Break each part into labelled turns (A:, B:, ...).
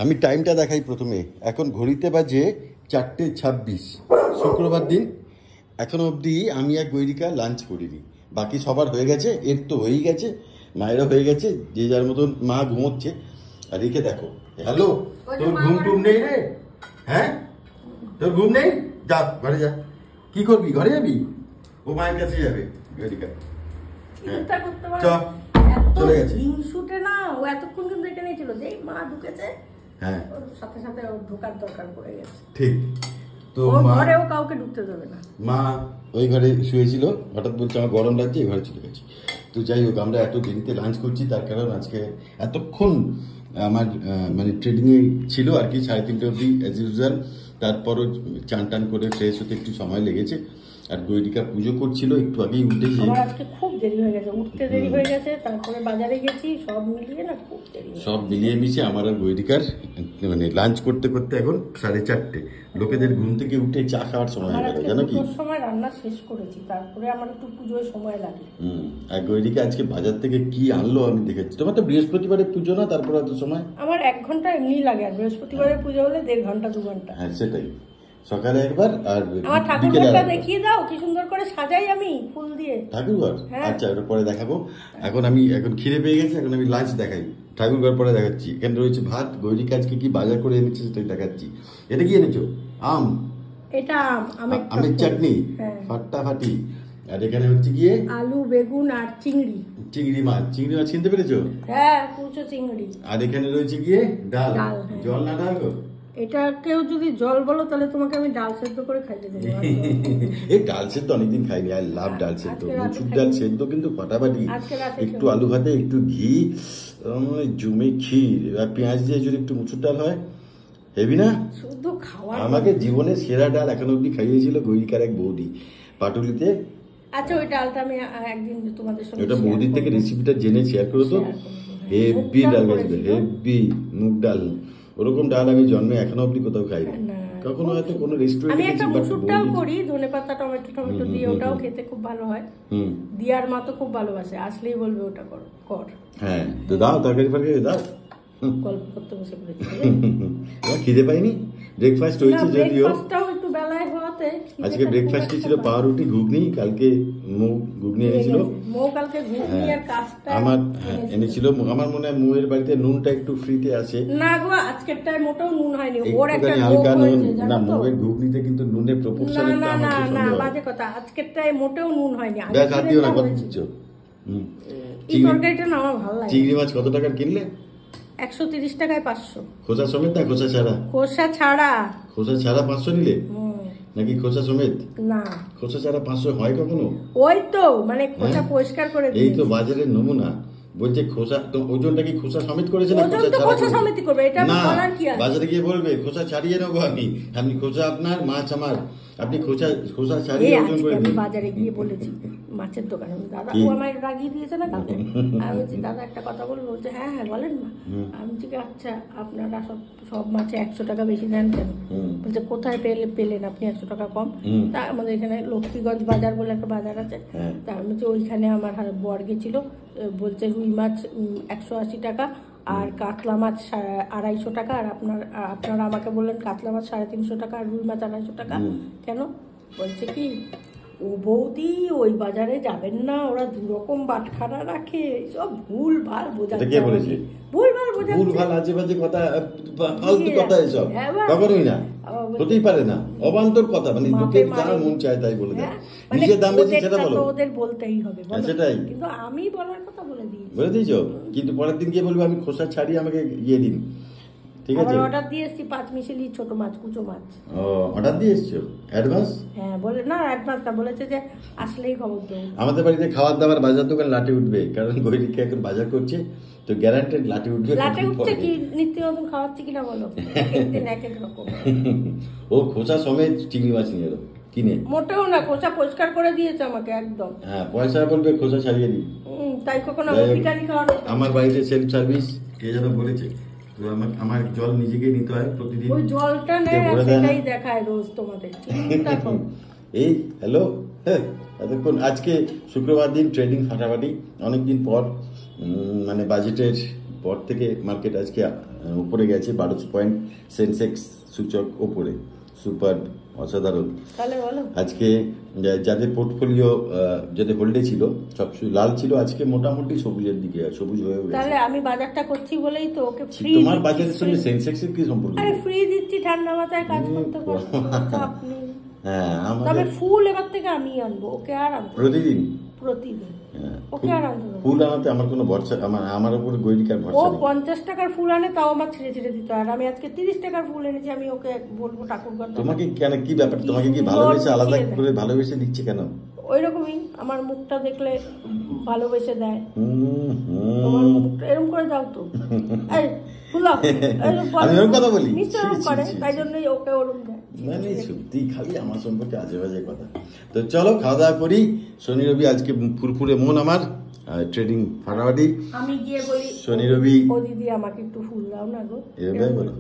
A: আমি টাইমটা দেখাই প্রথমে। এখন ঘড়িতে বাজে 4:26, শুক্রবার দিন। এখনো অবধি আমি আর গৈরিকা লাঞ্চ করিনি। বাকি সবার হয়ে গেছে, এর তো হয়েই গেছে, মায়েরও হয়ে গেছে, যে যার মতন মা ঘুমোচ্ছে। আর রেখে দেখো, হ্যালো, তোর ঘুম টুম নেই রে? হ্যাঁ, তোর ঘুম নেই? যা ঘরে যা। কি করবি, ঘরে যাবি? ও মায়ের কাছে যাবে গৈরিকা। হ্যাঁ চলে গেছে।
B: শুটে না, ও এতক্ষণ কিন্তু এখানেই ছিল, যেই মা ঢুকেছে
A: হ্যাঁ
B: ওর সাথে সাথে ওর ঢোকার দরকার পড়ে গেছে।
A: ঠিক তো
B: ঘরেও কাউকে ঢুকতে দেবে না।
A: মা ওই ঘরে শুয়েছিল, হঠাৎ বলছে আমার গরম লাগছে, এই ঘরে চলে গেছি। তো যাই হোক, আমরা এত দেরিতে লাঞ্চ করছি, তার কারণ আজকে এতক্ষণ আমার মানে ট্রেডিংয়ে ছিল আর কি, 3:30 অবধি অ্যাজ ইউজুয়াল। তারপরও চান টান করে ফ্রেশ হতে একটু সময় লেগেছে। আর গৈরিকা পুজো করছিল, একটু আগেই উঠেছে।
B: আমার আজকে খুব দেরি হয়ে গেছে, উঠতে দেরি হয়ে গেছে, তারপরে বাজারে গেছি, সব মিলিয়ে না খুব দেরি।
A: সব মিলিয়ে মিশে আমার আর গৈরিকার মানে লাঞ্চ করতে করতে এখন 4:30। লোকেদের ঘুম থেকে উঠে চা খাওয়ার সময় হয়ে গেল, জানো কি?
B: সময় রান্না শেষ করেছি, তারপরে আমার একটু পুজোয় সময় লাগে।
A: আর গৈরিকা আজকে বাজার থেকে কি আনলো আমি দেখেছি। তোমার তো বৃহস্পতিবারে পুজো না, তারপরে এত সময়?
B: আমার 1 ঘন্টা এমনি লাগে, আর বৃহস্পতিবারে পুজো হলে 1.5 ঘন্টা 2 ঘন্টা।
A: হ্যাঁ সেটাই, সকালে একবার আর
B: আমার ঠাকুরঘরটা দেখিয়ে দাও, কি সুন্দর করে সাজাই আমি ফুল দিয়ে
A: ঠাকুরঘর। আচ্ছা, ওটা পরে দেখাবো। এখন খিদে পেয়ে গেছে, এখন আমি লাঞ্চ দেখাই। ঠাকুরঘর পরে দেখাচ্ছি। এখানে রয়েছে ভাত, গৈরিকা আজকে কি বাজার করে এনেছে সেটা দেখাচ্ছি। এটা কি এনেছো? আম।
B: এটা
A: আমের চাটনি, ফাটাফাটি। আর এখানে হচ্ছে গিয়ে
B: আলু, বেগুন আর চিংড়ি।
A: চিংড়ি মাছ কিনতে পেরেছো?
B: হ্যাঁ, কুচো চিংড়ি।
A: আর এখানে রয়েছে গিয়ে ডাল। জল না ডাল গো?
B: এটা কেউ যদি জল বলো তাহলে তোমাকে আমি ডাল সেদ্ধ করে খাইতে দেবো।
A: এই ডাল সেদ্ধ অনেকদিন খাইনি, আই লাভ ডাল সেদ্ধ। মুসুর ডাল সেদ্ধ কিন্তু ফাটাফাটি, একটু আলু ভাতে, একটু ঘি, জমে ক্ষীর আর পেঁয়াজ দিয়ে যদি একটু মুসুর ডাল হয়, হেবি না?
B: শুধু খাওয়া।
A: আমাকে জীবনে সেরা ডাল এখন অব্দি খাইয়েছিল গৈরিকার এক বৌদি পাটুলিতে।
B: আচ্ছা, ওই ডালটা আমি একদিন তোমাদের সঙ্গে
A: ওটা বৌদির থেকে রেসিপিটা জেনে শেয়ার করো তো। হেভি ডাল গেছিল, হেভি মুগ ডাল। ওরকম ডাল আমি জন্মে এখনো অব্দি কোথাও খাইনি। কখনো হয়তো কোনো রেস্টুরেন্টে
B: আমি একটা মুসুর ডাল করি, ধনেপাতা টমেটো দিয়ে, ওটাও খেতে খুব ভালো হয়। দিয়ার মা তো খুব ভালোবাসে, আসলেই বলবে ওটা কর।
A: হ্যাঁ, তো দাও, তরকারি ফরকারি দাও।
B: গল্প করতে বসে পড়েছি।
A: খিদে পাইনি? ব্রেকফাস্ট হয়েছে যদিও।
B: একটু বেলায় হওয়াতে
A: আজকে ব্রেকফাস্টে ছিল পাউরুটি, ঘুগনি। কালকে মৌ ঘুগনি এনেছিল। আমার এনেছিল। আমার মনে হয় মৌয়ের বাড়িতে নুনটা একটু ফ্রিতে আসে
B: না গো, আজকেরটায় মোটেও নুন হয়নি।
A: ওর একটা হালকা নুন না, মৌয়ের ঘুগনিতে কিন্তু নুনের প্রপোর্শন একটু আমার পছন্দ হয়।
B: না, বাজে কথা, আজকেরটায় মোটেও নুন হয়নি।
A: দেখ হাত দিও না, কত দিচ্ছ?
B: এই তরকারিটা না আমার ভালো লাগে।
A: চিংড়ি মাছ কত টাকার কিনলে?
B: 130 টাকায় 500।
A: খোসা সমেত না খোসা ছাড়া?
B: খোসা ছাড়া।
A: খোসা ছাড়া 500 নিলে নাকি খোসা সমেত?
B: না,
A: খোসা ছাড়া 500 হয় কখনো?
B: ওই তো মানে খোসা পরিষ্কার করে দিই।
A: এই তো বাজারের নমুনা। বলছে খোসা, তো ওজনটা কি খোসা সমেত করেছে না
B: খোসা সমেত করবে? এটা বলার কি আছে?
A: বাজারে গিয়ে বলবে খোসা ছাড়িয়ে নেবো আমি খোসা আপনার, মাছ আমার, আপনি খোসা ছাড়িয়ে ওজন করে দিন।
B: বাজারে গিয়ে বলেছি মাছের দোকানে, দাদা ও আমায় রাগিয়ে দিয়েছে না কালকে। আমি বলছি দাদা একটা কথা বলবো? বলছে হ্যাঁ বলেন না। আমি বলছি আচ্ছা, আপনারা সব মাছে 100 টাকা বেশি দেন কেন? বলছে কোথায় পেলেন আপনি 100 টাকা কম? তা আমাদের এখানে লক্ষ্মীগঞ্জ বাজার বলে একটা বাজার আছে, তা আমি বলছি ওইখানে আমার বর গেছিল, বলছে রুই মাছ 180 টাকা আর কাতলা মাছ 250 টাকা, আর আপনারা আমাকে বললেন কাতলা মাছ 350 টাকা আর রুই মাছ 250 টাকা। কেন? বলছে কি, ও বৌদি ওই বাজারে যাবেন না, ওরা 2 রকম বাটখারা রাখে, সব ভুল ভাল বোঝাচ্ছে।
A: ভুল ভাল আজে বাজে কথা, ফালতু কথা এসব কখনোই না, হতেই পারে না। অবান্তর কথা, মানে লোকের যা মন চায় তাই বলে দেয়। নিজের দাম বেশি সেটা বলো,
B: ওদের বলতেই হবে।
A: সেটাই
B: কিন্তু আমি বলার কথা বলে
A: দিয়েছো, কিন্তু পরের দিন গিয়ে বলবো আমি খোসা ছাড়িয়ে আমাকে ইয়ে দিন। ঠিক আছে,
B: অর্ডার দিয়ে এসেছি 5 মিশালি ছোট মাছ, কুচো মাছ।
A: অর্ডার দিয়ে এসছো? অ্যাডভান্স?
B: হ্যাঁ, বলে না অ্যাডভান্স না, বলেছে যে আসলেই খবর দেবো।
A: আমাদের বাড়িতে খাবার দাবার বাজার দোকান লাটে উঠবে, কারণ গৈরিকা এখন বাজার করছে তো গ্যারান্টেড লাটে উঠবে।
B: লাটে উঠছে কি, নিত্য নতুন খাওয়াচ্ছি কিনা বলো? একদিন এক এক রকম।
A: ও খোসা সমেত চিংড়ি মাছ নিয়ে এলো কিনে।
B: মোটেও না, খোসা পরিষ্কার করে দিয়েছে আমাকে একদম।
A: হ্যাঁ, পয়সা বলবে খোসা ছাড়িয়ে দিই।
B: তাই কখনো পিটানি খাওয়ানো।
A: আমার বাড়িতে সেলফ সার্ভিস কে যেন বলেছে, তো আমার জল নিজেকেই নিতে হয় প্রতিদিন।
B: ওই জলটা নেই, সেটাই দেখায় রোজ তোমাদের।
A: এই হ্যালো, এতক্ষণ আজকে শুক্রবার দিন ট্রেডিং ফাটাফাটি, অনেকদিন পর মানে বাজেটের পর থেকে মার্কেট আজকে উপরে গেছে, 1200 পয়েন্ট সেন্সেক্স সূচক উপরে, সুপার অসাধারণ।
B: তাহলে বলো
A: আজকে যাদের পোর্টফোলিও যাদের হোল্ডে ছিল সব লাল ছিল, আজকে মোটামুটি সবুজের দিকে, সবুজ হয়ে গেছে।
B: তাহলে আমি বাজারটা করছি বলেই তো ওকে ফ্রি।
A: তোমার বাজারের সঙ্গে সেন্সেক্সের কি সম্পর্ক?
B: আরে ফ্রি দিচ্ছি, ঠান্ডা মাথায় কাজ করতে পারবো, চাপ নেই।
A: হ্যাঁ,
B: তবে
A: আমাদের
B: ফুল এবার থেকে আমি আনবো, ওকে আর আনবো
A: প্রতিদিন
B: প্রতিদিন,
A: হ্যাঁ,
B: ওকে আর আনতে দেবো না।
A: ফুল আনাতে আমার কোনো ভরসা, আমার উপরে গৈরিকার
B: ও
A: ভরসা নেই।
B: 50 টাকার ফুল আনে, তাও আমার ছিঁড়ে ছিঁড়ে দিতে হয়। আর আমি আজকে 30 টাকার ফুল এনেছি, আমি ওকে বলবো ঠাকুর ঘর দাও।
A: তোমাকে কেন, কি ব্যাপার, তোমাকে কি ভালোবেসে আলাদা করে ভালোবেসে দিচ্ছে কেন?
B: ওই রকমই আমার মুখটা দেখলে ভালোবেসে দেয়।
A: হুম,
B: তোমার মুখটা এরকম করে যাও তো, এই ফুলাও,
A: আমি ওর কথা বলি?
B: নিশ্চয় ওরকম করে, তাই জন্যই ওকে ওরকম দেয়।
A: মানে সত্যি খালি আমার সম্পর্কে আজে বাজে কথা। তো চলো খাওয়া দাওয়া করি। শনি রবি আজকে ফুরফুরে মন আমার, ট্রেডিং ফাটাফাটি।
B: আমি গিয়ে বলি
A: শনি রবি
B: ও দিদি আমাকে একটু ফুল দাও না গো,
A: এভাবে বলো।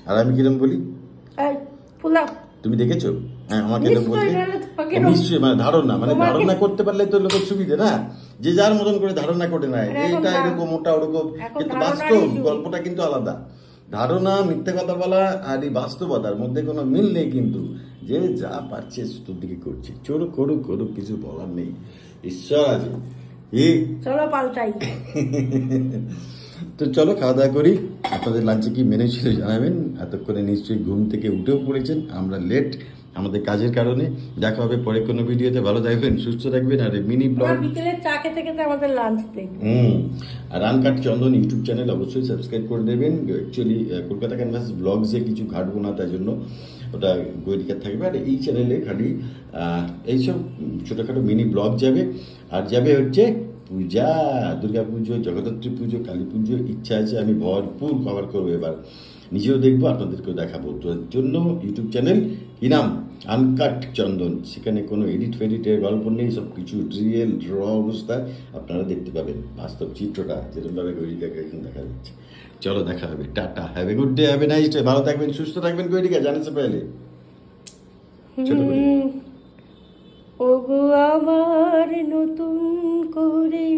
A: আর আমি কিরম বলি?
B: এই ফুলাও।
A: তুমি দেখেছো? হ্যাঁ, আমাকে এরকম বলতে নিশ্চয়ই, মানে ধারণা করতে পারলে তো লোকের সুবিধে না, যে যার মতন করে ধারণা করে নেয়, এইটা এরকম ওটা ওরকম, কিন্তু বাস্তব গল্পটা কিন্তু আলাদা। ধারণা, মিথ্যে কথা বলা আর এই বাস্তবতার মধ্যে কোনো মিল নেই, কিন্তু যে যা পারছে তোর দিকে করছে, চোরক করুক করুক, কিছু বলার নেই, ঈশ্বর আছে।
B: চলো পাল্টাই।
A: তো চলো খাওয়া দাওয়া করি। আপনাদের লাঞ্চে কি মেনু ছিল জানাবেন। এতক্ষণে নিশ্চয়ই ঘুম থেকে উঠেও পড়েছেন, আমরা লেট আমাদের কাজের কারণে। দেখা হবে পরে কোনো ভিডিওতে। ভালো থাকবেন, সুস্থ থাকবেন। আর মিনি ব্লগ
B: বিকেলে চা খেতে খেতে আমাদের লাঞ্চ দেখবেন।
A: আর আনকাট চন্দন ইউটিউব চ্যানেল অবশ্যই সাবস্ক্রাইব করে দেবেন। অ্যাকচুয়ালি কলকাতা ক্যানভাস ব্লগসে কিছু ঘাটবো না, তাই জন্য ওটা গৈরিকার থাকবে। আর এই চ্যানেলে খালি এইসব ছোটোখাটো মিনি ব্লগ যাবে। আর যাবে হচ্ছে পূজা, দুর্গা পুজো, জগদ্ধাত্রী পুজো, কালী পুজো, ইচ্ছা আছে আমি ভরপুর কভার করবো এবার, নিজেও দেখবো আপনাদেরকেও দেখাবো। তো এর জন্য ইউটিউব চ্যানেল কি নাম, আনকাট চন্দন। সেখানে কোনো এডিট ফেডিটের গল্প নেই, সব কিছু রিয়েল র অবস্থায় আপনারা দেখতে পাবেন, বাস্তব চিত্রটা যেরকমভাবে গৈরিকাকে এখন দেখা যাচ্ছে। চলো দেখা হবে, tata, have a good day, have a nice day. ভালো থাকবেন, সুস্থ থাকবেন গৈরিকা, জানাতে পারলে ছোট করে।
B: ওগো আমার নতুন করে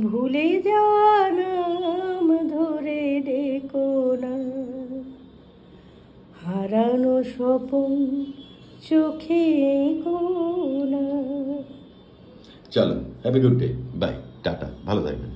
B: ভুলে যাওয়া নাম ধরে ডেকো না, হারানো স্বপন চোখে কোনা।
A: চলো, have a good day, bye, tata, ভালো থাকবেন।